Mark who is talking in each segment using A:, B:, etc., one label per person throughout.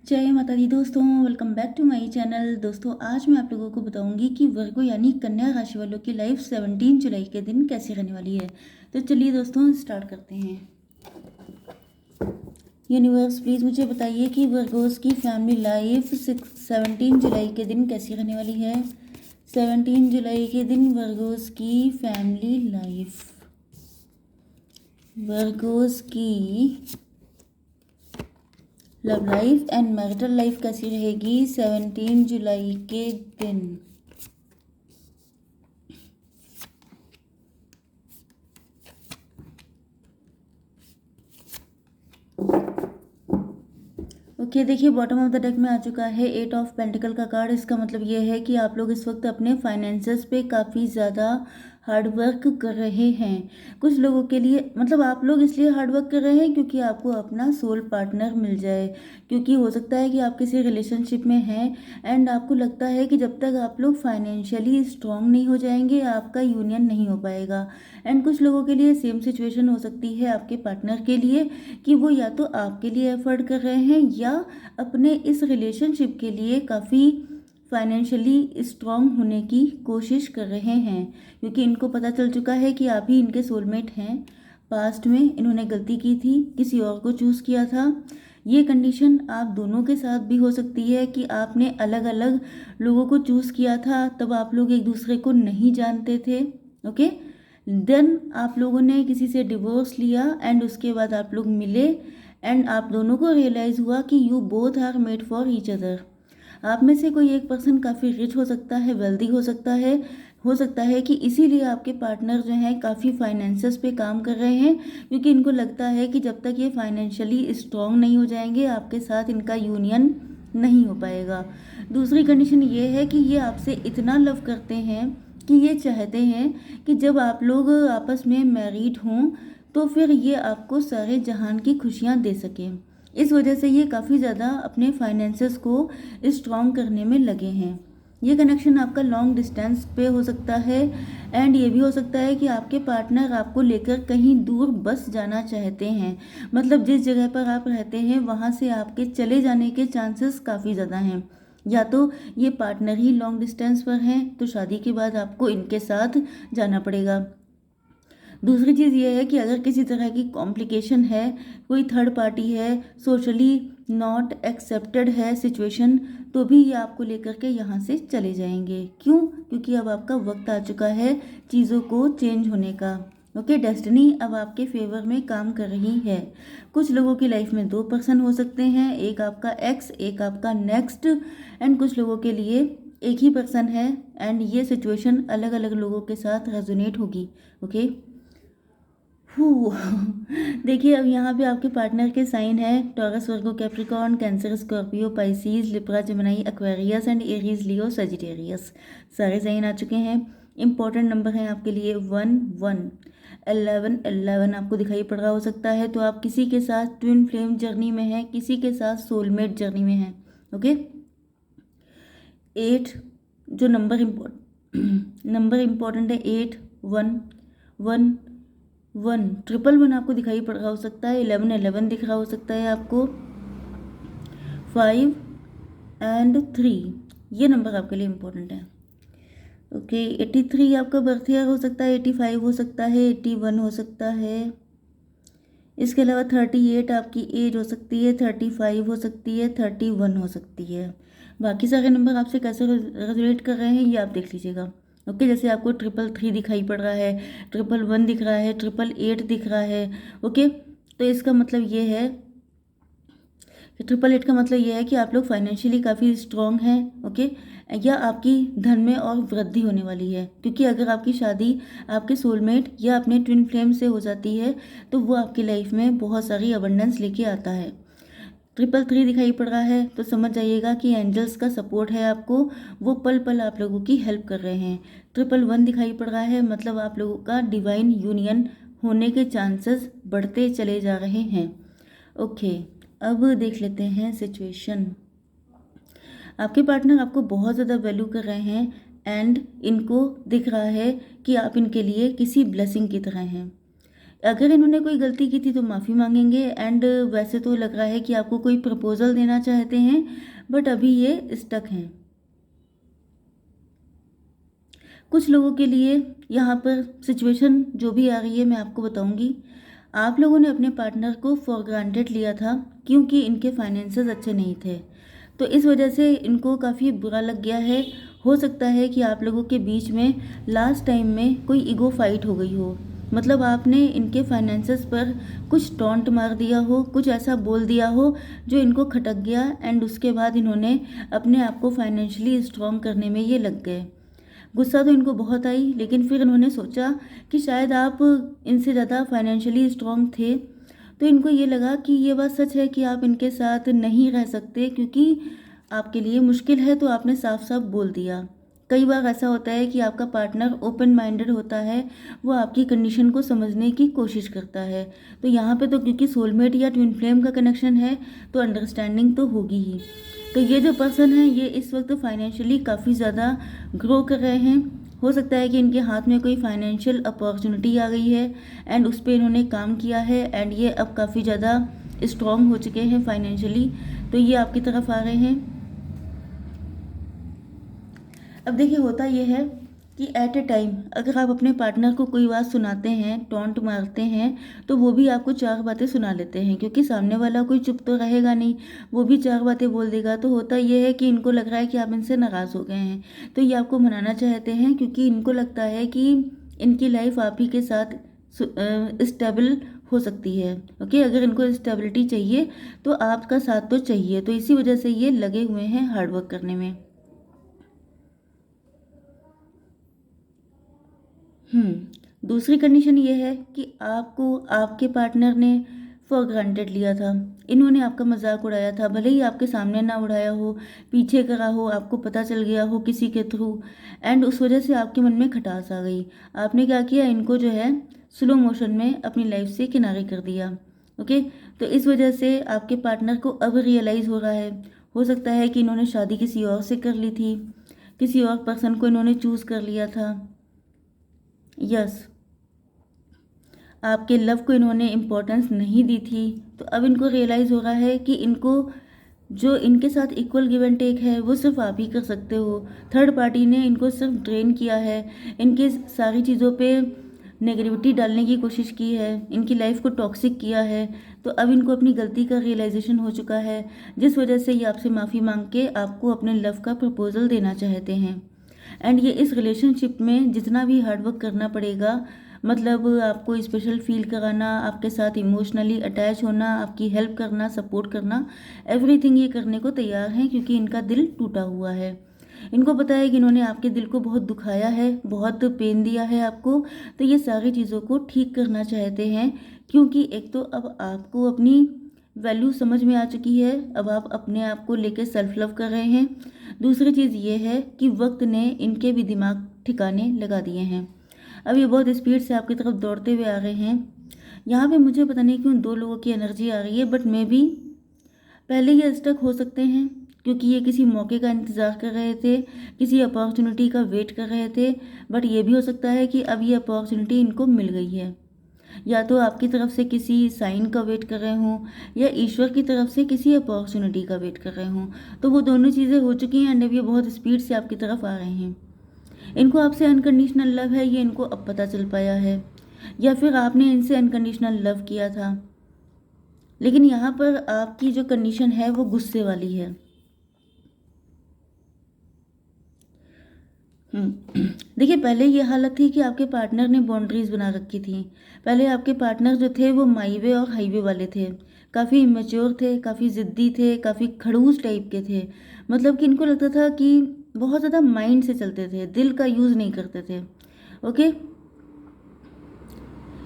A: जय माता दी दोस्तों, welcome back to my channel. दोस्तों आज मैं आप लोगों को बताऊंगी कि वर्गो यानी कन्या राशि वालों की लाइफ 17 जुलाई के दिन कैसी रहने वाली है। तो चलिए दोस्तों स्टार्ट करते हैं। यूनिवर्स प्लीज़ मुझे बताइए कि वर्गोस की फैमिली लाइफ 17 जुलाई के दिन कैसी रहने वाली है। 17 जुलाई के दिन वर्गोस की फैमिली लाइफ, वर्गोस की love life and marital life कैसी रहेगी 17 जुलाई के दिन। ओके देखिए बॉटम ऑफ द डेक में आ चुका है 8 ऑफ पेंटिकल का कार्ड। इसका मतलब ये है कि आप लोग इस वक्त अपने फाइनेंसेस पे काफ़ी ज़्यादा हार्ड वर्क कर रहे हैं। कुछ लोगों के लिए मतलब आप लोग इसलिए हार्ड वर्क कर रहे हैं क्योंकि आपको अपना सोल पार्टनर मिल जाए, क्योंकि हो सकता है कि आप किसी रिलेशनशिप में हैं एंड आपको लगता है कि जब तक आप लोग फाइनेंशियली स्ट्रांग नहीं हो जाएंगे आपका यूनियन नहीं हो पाएगा। एंड कुछ लोगों के लिए सेम सिचुएशन हो सकती है आपके पार्टनर के लिए कि वो या तो आपके लिए एफर्ट कर रहे हैं या अपने इस रिलेशनशिप के लिए काफ़ी फाइनेंशियली स्ट्रांग होने की कोशिश कर रहे हैं, क्योंकि इनको पता चल चुका है कि आप ही इनके सोलमेट हैं। पास्ट में इन्होंने गलती की थी, किसी और को चूज़ किया था। ये कंडीशन आप दोनों के साथ भी हो सकती है कि आपने अलग अलग लोगों को चूज़ किया था, तब आप लोग एक दूसरे को नहीं जानते थे। ओके देन आप लोगों ने किसी से डिवोर्स लिया एंड उसके बाद आप लोग मिले एंड आप दोनों को रियलाइज़ हुआ कि you both are made for each other. आप में से कोई एक पर्सन काफ़ी रिच हो सकता है, वेल्दी हो सकता है कि इसीलिए आपके पार्टनर जो हैं काफ़ी फाइनेंसेस पे काम कर रहे हैं, क्योंकि इनको लगता है कि जब तक ये फाइनेंशियली स्ट्रांग नहीं हो जाएंगे आपके साथ इनका यूनियन नहीं हो पाएगा। दूसरी कंडीशन ये है कि ये आपसे इतना लव करते हैं कि ये चाहते हैं कि जब आप लोग आपस में मैरिड हों तो फिर ये आपको सारे जहान की खुशियाँ दे सकें। इस वजह से ये काफ़ी ज़्यादा अपने फाइनेंसेस को स्ट्रॉन्ग करने में लगे हैं। ये कनेक्शन आपका लॉन्ग डिस्टेंस पे हो सकता है एंड ये भी हो सकता है कि आपके पार्टनर आपको लेकर कहीं दूर बस जाना चाहते हैं। मतलब जिस जगह पर आप रहते हैं वहाँ से आपके चले जाने के चांसेस काफ़ी ज़्यादा हैं। या तो ये पार्टनर ही लॉन्ग डिस्टेंस पर हैं तो शादी के बाद आपको इनके साथ जाना पड़ेगा। दूसरी चीज़ ये है कि अगर किसी तरह की कॉम्प्लिकेशन है, कोई थर्ड पार्टी है, सोशली नॉट एक्सेप्टेड है सिचुएशन, तो भी ये आपको लेकर के यहाँ से चले जाएंगे। क्यों? क्योंकि अब आपका वक्त आ चुका है चीज़ों को चेंज होने का। ओके डेस्टिनी अब आपके फेवर में काम कर रही है। कुछ लोगों की लाइफ में 2 पर्सन हो सकते हैं, एक आपका एक्स, एक आपका नेक्स्ट, एंड कुछ लोगों के लिए एक ही पर्सन है एंड ये सिचुएशन अलग अलग लोगों के साथ रेजोनेट होगी। ओके देखिए अब यहाँ पे आपके पार्टनर के साइन है taurus, Virgo, Capricorn, cancer, Scorpio, Pisces, Libra, Gemini, Aquarius and Aries, Leo, Sagittarius. सारे साइन आ चुके हैं। इंपॉर्टेंट नंबर हैं आपके लिए 1 1 11 11 आपको दिखाई पड़ रहा हो सकता है, तो आप किसी के साथ ट्विन फ्लेम जर्नी में हैं, किसी के साथ सोलमेट जर्नी में हैं। ओके 8 जो नंबर इम्पोर्टेंट है 8 1 1 1 ट्रिपल 1 आपको दिखाई पड़ रहा हो सकता है, 11 11 दिख रहा हो सकता है आपको, 5 एंड 3 ये नंबर आपके लिए इम्पोर्टेंट है। ओके 83 आपका बर्थ ईयर हो सकता है, 85 हो सकता है, 81 हो सकता है। इसके अलावा 38 आपकी एज हो सकती है, 35 हो सकती है, 31 हो सकती है। बाकी सारे नंबर आपसे कैसे रेजोनेट कर रहे हैं ये आप देख लीजिएगा। ओके जैसे आपको 333 दिखाई पड़ रहा है, 111 दिख रहा है, 888 दिख रहा है। ओके तो इसका मतलब ये है कि 888 का मतलब ये है कि आप लोग फाइनेंशियली काफ़ी स्ट्रॉन्ग हैं। ओके या आपकी धन में और वृद्धि होने वाली है, क्योंकि अगर आपकी शादी आपके सोलमेट या अपने ट्विन फ्लेम से हो जाती है तो वो आपकी लाइफ में बहुत सारी अबंडेंस लेके आता है। 333 दिखाई पड़ रहा है तो समझ जाइएगा कि एंजल्स का सपोर्ट है आपको, वो पल पल आप लोगों की हेल्प कर रहे हैं। 111 दिखाई पड़ रहा है मतलब आप लोगों का डिवाइन यूनियन होने के चांसेस बढ़ते चले जा रहे हैं। ओके अब देख लेते हैं सिचुएशन। आपके पार्टनर आपको बहुत ज़्यादा वैल्यू कर रहे हैं एंड इनको दिख रहा है कि आप इनके लिए किसी ब्लेसिंग की तरह हैं। अगर इन्होंने कोई गलती की थी तो माफ़ी मांगेंगे। एंड वैसे तो लग रहा है कि आपको कोई प्रपोजल देना चाहते हैं, बट अभी ये स्टक हैं। कुछ लोगों के लिए यहाँ पर सिचुएशन जो भी आ रही है मैं आपको बताऊंगी। आप लोगों ने अपने पार्टनर को फॉर ग्रांटेड लिया था क्योंकि इनके फाइनेंसेस अच्छे नहीं थे, तो इस वजह से इनको काफ़ी बुरा लग गया है। हो सकता है कि आप लोगों के बीच में लास्ट टाइम में कोई ईगो फाइट हो गई हो, मतलब आपने इनके फाइनेंसेस पर कुछ टॉन्ट मार दिया हो, कुछ ऐसा बोल दिया हो जो इनको खटक गया। एंड उसके बाद इन्होंने अपने आप को फाइनेंशियली स्ट्रॉन्ग करने में ये लग गए। गुस्सा तो इनको बहुत आई, लेकिन फिर इन्होंने सोचा कि शायद आप इनसे ज़्यादा फाइनेंशियली स्ट्रॉन्ग थे, तो इनको ये लगा कि ये बात सच है कि आप इनके साथ नहीं रह सकते क्योंकि आपके लिए मुश्किल है, तो आपने साफ साफ बोल दिया। कई बार ऐसा होता है कि आपका पार्टनर ओपन माइंडेड होता है, वो आपकी कंडीशन को समझने की कोशिश करता है। तो यहाँ पे तो क्योंकि सोलमेट या ट्विन फ्लेम का कनेक्शन है, तो अंडरस्टैंडिंग तो होगी ही। तो ये जो पर्सन है ये इस वक्त फाइनेंशियली काफ़ी ज़्यादा ग्रो कर रहे हैं। हो सकता है कि इनके हाथ में कोई फाइनेंशियल अपॉर्चुनिटी आ गई है एंड उस पर इन्होंने काम किया है, एंड ये अब काफ़ी ज़्यादा स्ट्रॉन्ग हो चुके हैं फाइनेंशियली, तो ये आपकी तरफ आ रहे हैं। अब देखिए होता यह है कि एट ए टाइम अगर आप अपने पार्टनर को कोई बात सुनाते हैं, टॉन्ट मारते हैं, तो वो भी आपको चार बातें सुना लेते हैं, क्योंकि सामने वाला कोई चुप तो रहेगा नहीं, वो भी चार बातें बोल देगा। तो होता यह है कि इनको लग रहा है कि आप इनसे नाराज़ हो गए हैं, तो ये आपको मनाना चाहते हैं, क्योंकि इनको लगता है कि इनकी लाइफ आप ही के साथ स्टेबल हो सकती है। ओके, अगर इनको स्टेबिलिटी चाहिए तो आपका साथ तो चाहिए, तो इसी वजह से ये लगे हुए हैं हार्डवर्क करने में। दूसरी कंडीशन ये है कि आपको आपके पार्टनर ने फॉर ग्रांटेड लिया था। इन्होंने आपका मजाक उड़ाया था, भले ही आपके सामने ना उड़ाया हो, पीछे करा हो, आपको पता चल गया हो किसी के थ्रू, एंड उस वजह से आपके मन में खटास आ गई। आपने क्या किया, इनको जो है स्लो मोशन में अपनी लाइफ से किनारे कर दिया। ओके, तो इस वजह से आपके पार्टनर को अब रियलाइज़ हो रहा है। हो सकता है कि इन्होंने शादी किसी और से कर ली थी, किसी और पर्सन को इन्होंने चूज़ कर लिया था। यस, आपके लव को इन्होंने इम्पोर्टेंस नहीं दी थी, तो अब इनको रियलाइज़ हो रहा है कि इनको जो इनके साथ इक्वल गिव एंड टेक है वो सिर्फ आप ही कर सकते हो। थर्ड पार्टी ने इनको सिर्फ ड्रेन किया है, इनके सारी चीज़ों पे नेगेटिविटी डालने की कोशिश की है, इनकी लाइफ को टॉक्सिक किया है। तो अब इनको अपनी गलती का रियलाइजेशन हो चुका है, जिस वजह से ये आपसे माफ़ी मांग के आपको अपने लव का प्रपोजल देना चाहते हैं। एंड ये इस रिलेशनशिप में जितना भी हार्डवर्क करना पड़ेगा, मतलब आपको स्पेशल फील कराना, आपके साथ इमोशनली अटैच होना, आपकी हेल्प करना, सपोर्ट करना, एवरीथिंग ये करने को तैयार हैं, क्योंकि इनका दिल टूटा हुआ है। इनको पता है कि इन्होंने आपके दिल को बहुत दुखाया है, बहुत पेन दिया है आपको, तो ये सारी चीज़ों को ठीक करना चाहते हैं। क्योंकि एक तो अब आपको अपनी वैल्यू समझ में आ चुकी है, अब आप अपने आप को लेकर सेल्फ लव कर रहे हैं। दूसरी चीज़ ये है कि वक्त ने इनके भी दिमाग ठिकाने लगा दिए हैं। अब ये बहुत स्पीड से आपकी तरफ दौड़ते हुए आ रहे हैं। यहाँ पे मुझे पता नहीं क्यों दो लोगों की एनर्जी आ रही है, बट मे बी पहले ये स्टक हो सकते हैं, क्योंकि ये किसी मौके का इंतज़ार कर रहे थे, किसी अपॉर्चुनिटी का वेट कर रहे थे। बट ये भी हो सकता है कि अब ये अपॉर्चुनिटी इनको मिल गई है, या तो आपकी तरफ से किसी साइन का वेट कर रहे हों, या ईश्वर की तरफ से किसी अपॉर्चुनिटी का वेट कर रहे हों। तो वो दोनों चीज़ें हो चुकी हैं, एंड अब ये बहुत स्पीड से आपकी तरफ आ रहे हैं। इनको आपसे अनकंडीशनल लव है, ये इनको अब पता चल पाया है, या फिर आपने इनसे अनकंडीशनल लव किया था। लेकिन यहाँ पर आपकी जो कंडीशन है वो गुस्से वाली है। देखिए, पहले ये हालत थी कि आपके पार्टनर ने बाउंड्रीज बना रखी थी। पहले आपके पार्टनर जो थे वो माई वे और हाईवे वाले थे, काफ़ी इमेच्योर थे, काफ़ी ज़िद्दी थे, काफ़ी खड़ूस टाइप के थे। मतलब कि इनको लगता था कि बहुत ज़्यादा माइंड से चलते थे, दिल का यूज़ नहीं करते थे। ओके,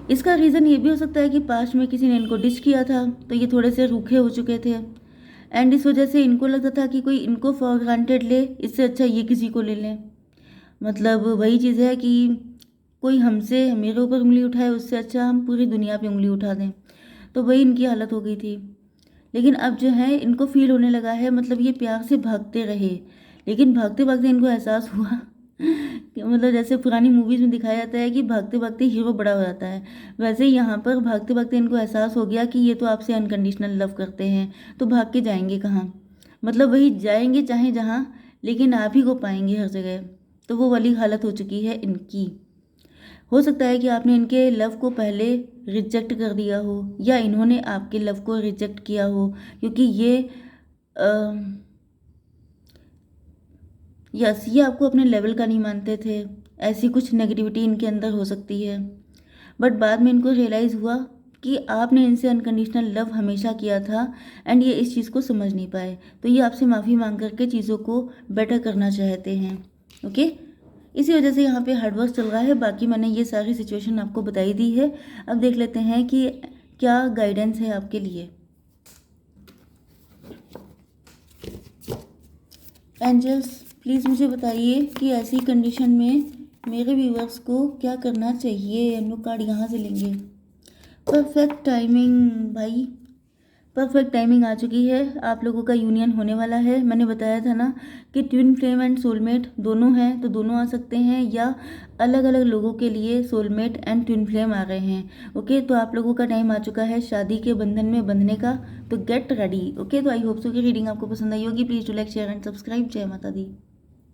A: इसका रीज़न ये भी हो सकता है कि पास्ट में किसी ने इनको डिच किया था, तो ये थोड़े से रूखे हो चुके थे, एंड इस वजह से इनको लगता था कि कोई इनको फॉर ग्रांटेड ले, इससे अच्छा ये किसी को ले लें। मतलब वही चीज़ है कि कोई हमसे मेरे ऊपर उंगली उठाए, उससे अच्छा हम पूरी दुनिया पे उंगली उठा दें। तो वही इनकी हालत हो गई थी। लेकिन अब जो है इनको फील होने लगा है, मतलब ये प्यार से भागते रहे, लेकिन भागते भागते इनको एहसास हुआ मतलब जैसे पुरानी मूवीज़ में दिखाया जाता है कि भागते भागते हीरो बड़ा हो जाता है, वैसे ही यहाँ पर भागते भागते इनको एहसास हो गया कि ये तो आपसे अनकंडीशनल लव करते हैं, तो भाग के जाएंगे कहाँ? मतलब वही जाएंगे चाहे जहाँ, लेकिन आप ही को पाएंगे हर जगह। तो वो वाली हालत हो चुकी है इनकी। हो सकता है कि आपने इनके लव को पहले रिजेक्ट कर दिया हो, या इन्होंने आपके लव को रिजेक्ट किया हो, क्योंकि ये आपको अपने लेवल का नहीं मानते थे। ऐसी कुछ नेगेटिविटी इनके अंदर हो सकती है। बट बाद में इनको रियलाइज़ हुआ कि आपने इनसे अनकंडीशनल लव हमेशा किया था, एंड ये इस चीज़ को समझ नहीं पाए, तो ये आपसे माफ़ी मांग करके चीज़ों को बेटर करना चाहते हैं। ओके, इसी वजह से यहाँ पे हार्डवर्क चल रहा है। बाकी मैंने ये सारी सिचुएशन आपको बताई दी है। अब देख लेते हैं कि क्या गाइडेंस है आपके लिए। एंजल्स, प्लीज़ मुझे बताइए कि ऐसी कंडीशन में मेरे व्यूअर्स को क्या करना चाहिए। हम लोग कार्ड यहाँ से लेंगे। परफेक्ट टाइमिंग भाई, परफेक्ट टाइमिंग आ चुकी है। आप लोगों का यूनियन होने वाला है। मैंने बताया था ना कि ट्विन फ्लेम एंड सोलमेट दोनों हैं, तो दोनों आ सकते हैं, या अलग अलग लोगों के लिए सोलमेट एंड ट्विन फ्लेम आ रहे हैं। ओके, तो आप लोगों का टाइम आ चुका है शादी के बंधन में बंधने का, तो गेट रेडी। ओके, तो आई होप सो कि रीडिंग आपको पसंद आई होगी। Please do like share and subscribe. जय माता दी।